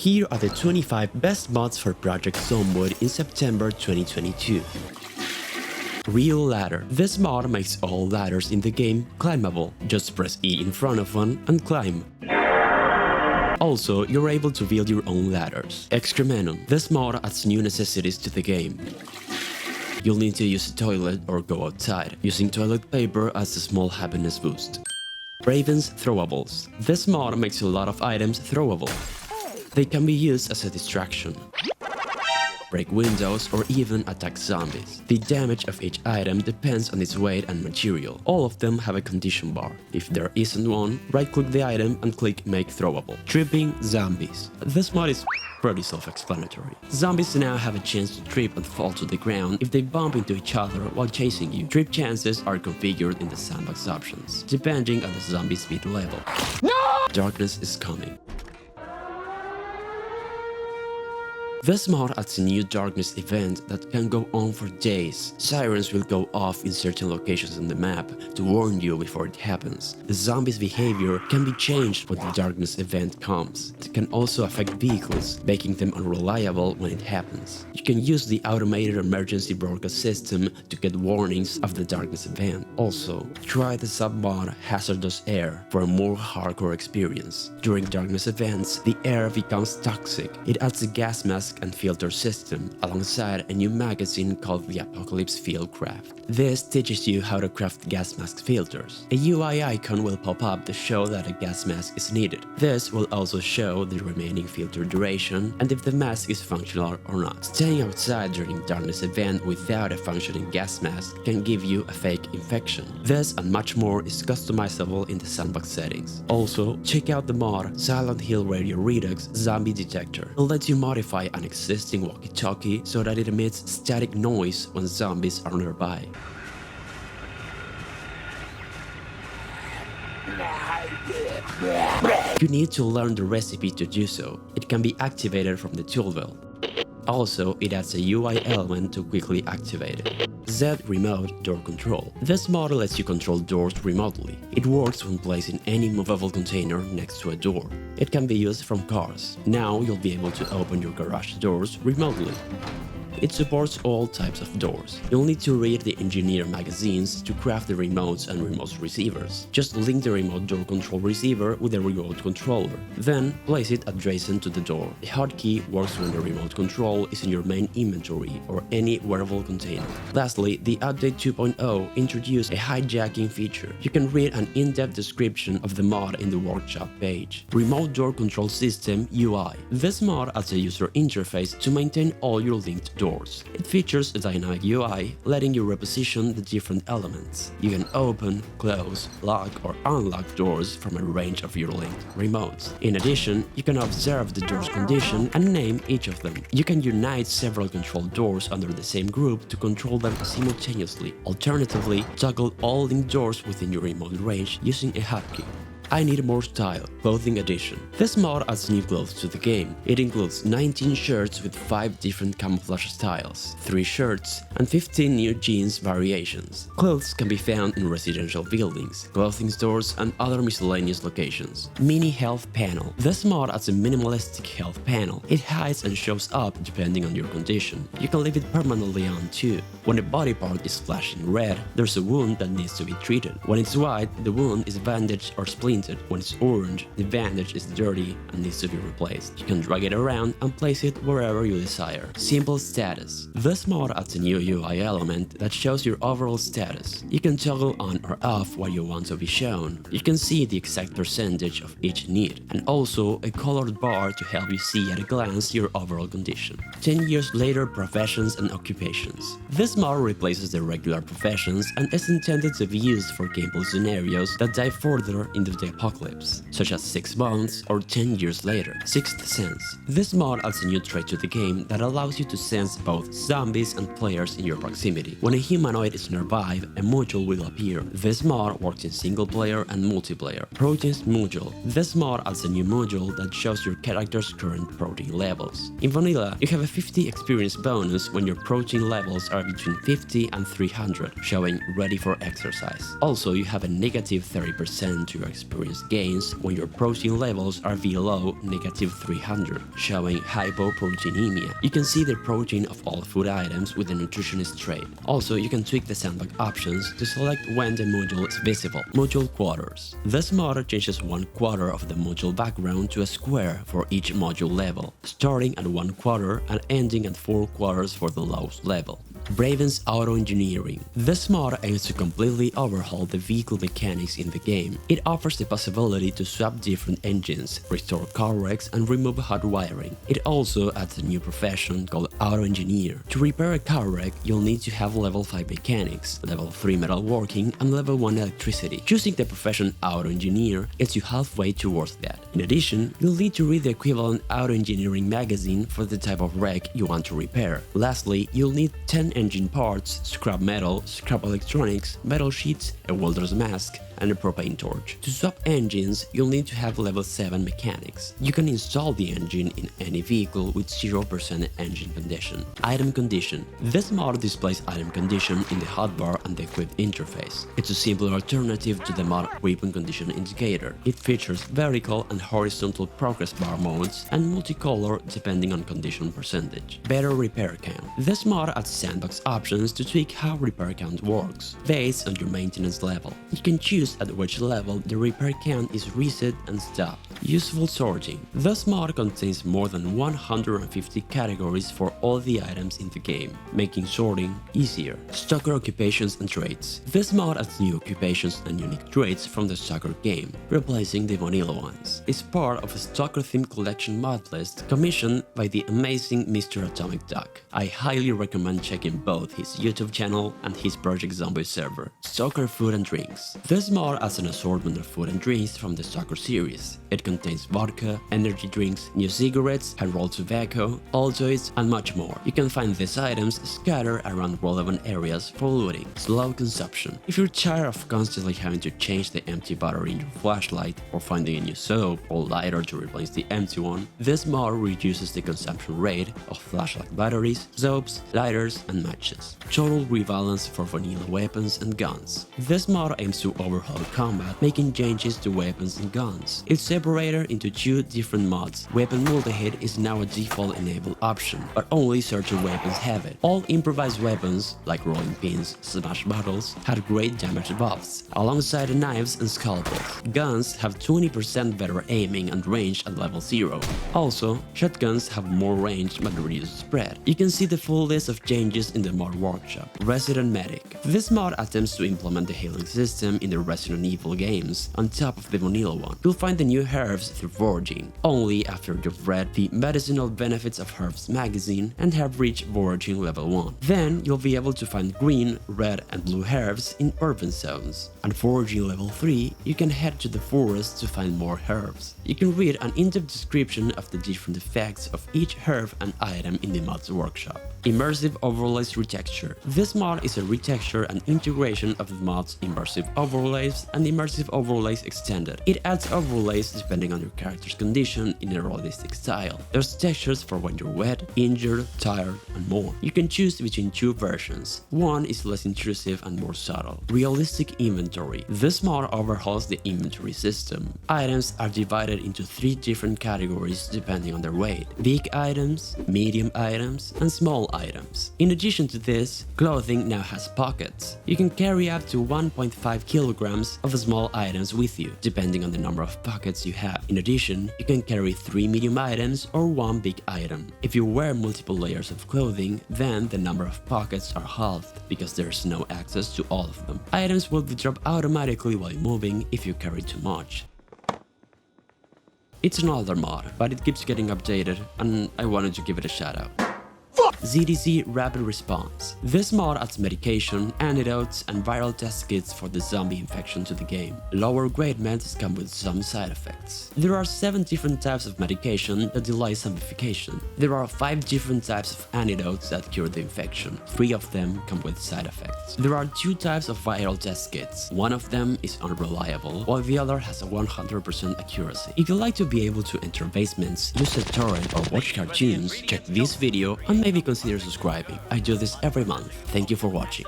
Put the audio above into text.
Here are the 25 best mods for Projecet Zomboid in September 2022. Real Ladder. This mod makes all ladders in the game climbable. Just press E in front of one and climb. Also, you're able to build your own ladders. Excrementum. This mod adds new necessities to the game. You'll need to use a toilet or go outside. Using toilet paper adds a small happiness boost. Braven's Throwables. This mod makes a lot of items throwable. They can be used as a distraction, break windows, or even attack zombies. The damage of each item depends on its weight and material. All of them have a condition bar. If there isn't one, right-click the item and click Make Throwable. Tripping Zombies. This mod is pretty self-explanatory. Zombies now have a chance to trip and fall to the ground if they bump into each other while chasing you. Trip chances are configured in the sandbox options, depending on the zombie speed level. No! Darkness is coming. This mod adds a new darkness event that can go on for days. Sirens will go off in certain locations on the map to warn you before it happens. The zombies' behavior can be changed when the darkness event comes. It can also affect vehicles, making them unreliable when it happens. You can use the automated emergency broadcast system to get warnings of the darkness event. Also, try the sub-mod Hazardous Air for a more hardcore experience. During darkness events, the air becomes toxic. It adds a gas mask and filter system, alongside a new magazine called the Apocalypse Fieldcraft. This teaches you how to craft gas mask filters. A UI icon will pop up to show that a gas mask is needed. This will also show the remaining filter duration and if the mask is functional or not. Staying outside during darkness event without a functioning gas mask can give you a fake infection. This and much more is customizable in the sandbox settings. Also, check out the mod Silent Hill Radio REDUX Zombie Detector. It lets you modify an existing walkie-talkie so that it emits static noise when zombies are nearby. You need to learn the recipe to do so. It can be activated from the tool belt. Also, it adds a UI element to quickly activate it. Z Remote Door Control. This mod lets you control doors remotely. It works when placing any movable container next to a door. It can be used from cars. Now you'll be able to open your garage doors remotely. It supports all types of doors. You'll need to read the engineer magazines to craft the remotes and remote receivers. Just link the remote door control receiver with the remote controller. Then place it adjacent to the door. The hotkey works when the remote control is in your main inventory or any wearable container. Lastly, the update 2.0 introduced a hijacking feature. You can read an in-depth description of the mod in the workshop page. Remote door control system UI. This mod adds a user interface to maintain all your linked doors. It features a dynamic UI, letting you reposition the different elements. You can open, close, lock or unlock doors from a range of your linked remotes. In addition, you can observe the door's condition and name each of them. You can unite several control doors under the same group to control them simultaneously. Alternatively, toggle all linked doors within your remote range using a hotkey. I Need More Style Clothing Edition. This mod adds new clothes to the game. It includes 19 shirts with 5 different camouflage styles, 3 shirts, and 15 new jeans variations. Clothes can be found in residential buildings, clothing stores, and other miscellaneous locations. Mini Health Panel. This mod adds a minimalistic health panel. It hides and shows up depending on your condition. You can leave it permanently on too. When a body part is flashing red, there's a wound that needs to be treated. When it's white, the wound is bandaged or splintered. When it's orange, the bandage is dirty and needs to be replaced. You can drag it around and place it wherever you desire. Simple Status. This mod adds a new UI element that shows your overall status. You can toggle on or off what you want to be shown. You can see the exact percentage of each need, and also a colored bar to help you see at a glance your overall condition. 10 years later, professions and occupations. This mod replaces the regular professions and is intended to be used for gameplay scenarios that dive further into the apocalypse, such as 6 months or 10 years later. Sixth Sense. This mod adds a new trait to the game that allows you to sense both zombies and players in your proximity. When a humanoid is nearby, a module will appear. This mod works in single player and multiplayer. ProteinsMoodle. This mod adds a new module that shows your character's current protein levels. In vanilla, you have a 50 experience bonus when your protein levels are between 50 and 300, showing ready for exercise. Also, you have a negative 30% to your experience experience gains when your protein levels are below -300, showing hypoproteinemia. You can see the protein of all food items with the nutritionist trait. Also, you can tweak the sandbox options to select when the module is visible. Moodle Quarters. This mod changes 1/4 of the module background to a square for each module level, starting at 1/4 and ending at 4/4 for the lowest level. Braven's Auto Engineering. This mod aims to completely overhaul the vehicle mechanics in the game. It offers the possibility to swap different engines, restore car wrecks, and remove hot wiring. It also adds a new profession called Auto Engineer. To repair a car wreck, you'll need to have level 5 mechanics, level 3 metalworking, and level 1 electricity. Choosing the profession Auto Engineer gets you halfway towards that. In addition, you'll need to read the equivalent Auto Engineering magazine for the type of wreck you want to repair. Lastly, you'll need 10 engine parts, scrap metal, scrap electronics, metal sheets, a welder's mask, and a propane torch. To swap engines, you'll need to have level 7 mechanics. You can install the engine in any vehicle with 0% engine condition. Item condition. This mod displays item condition in the hotbar and the equipped interface. It's a simpler alternative to the mod weapon condition indicator. It features vertical and horizontal progress bar modes and multicolor depending on condition percentage. Better repair count. This mod adds sandbox options to tweak how repair count works, based on your maintenance level. You can choose at which level the repair count is reset and stopped. Useful sorting. This mod contains more than 150 categories for all the items in the game, making sorting easier. Stalker occupations and traits. This mod adds new occupations and unique traits from the Stalker game, replacing the vanilla ones. It's part of a Stalker-themed collection mod list commissioned by the amazing Mr. Atomic Duck. I highly recommend checking both his YouTube channel and his Projecet Zomboid server. Stalker food and drinks. This mod adds an assortment of food and drinks from the Stalker series. It contains vodka, energy drinks, new cigarettes, high-rolled tobacco, Altoids, and much more. You can find these items scattered around relevant areas for looting. Slow consumption. If you're tired of constantly having to change the empty battery in your flashlight or finding a new soap or lighter to replace the empty one, this mod reduces the consumption rate of flashlight batteries, soaps, lighters, and matches. Total rebalance for vanilla weapons and guns. This mod aims to overhaul combat, making changes to weapons and guns. It's separated into 2 different mods. Weapon multi-hit is now a default enabled option, but only certain weapons have it. All improvised weapons, like rolling pins, smash bottles, had great damage buffs, alongside the knives and scalpels. Guns have 20% better aiming and range at level 0. Also, shotguns have more range but reduced spread. You can see the full list of changes in the mod workshop. Resident Medic. This mod attempts to implement the healing system in the Resident Evil games on top of the vanilla one. You'll find the new herbs through foraging, only after you've read the Medicinal Benefits of Herbs magazine and have reached foraging level 1. Then you'll be able to find green, red, and blue herbs in urban zones. At foraging level 3, you can head to the forest to find more herbs. You can read an in-depth description of the different effects of each herb and item in the mod's workshop. Immersive Overlays Retexture. This mod is a retexture and integration of the mod's Immersive Overlays and Immersive Overlays Extended. It adds overlays depending on your character's condition in a realistic style. There's textures for when you're wet, injured, tired, and more. You can choose between 2 versions. One is less intrusive and more subtle. Realistic Inventory. This mod overhauls the inventory system. Items are divided into 3 different categories depending on their weight: big items, medium items, and small items. In addition to this, clothing now has pockets. You can carry up to 1.5 kilograms of small items with you, depending on the number of pockets you have. In addition, you can carry 3 medium items or 1 big item. If you wear multiple layers of clothing, then the number of pockets are halved, because there's no access to all of them. Items will be dropped automatically while moving if you carry too much. It's an older mod, but it keeps getting updated, and I wanted to give it a shout out. CDC Rapid Response. This mod adds medication, antidotes, and viral test kits for the zombie infection to the game. Lower grade meds come with some side effects. There are 7 different types of medication that delay zombification. There are 5 different types of antidotes that cure the infection. 3 of them come with side effects. There are 2 types of viral test kits. One of them is unreliable, while the other has a 100% accuracy. If you like to be able to enter basements, use a torrent, or watch cartoons, check this video and maybe consider subscribing. I do this every month. Thank you for watching.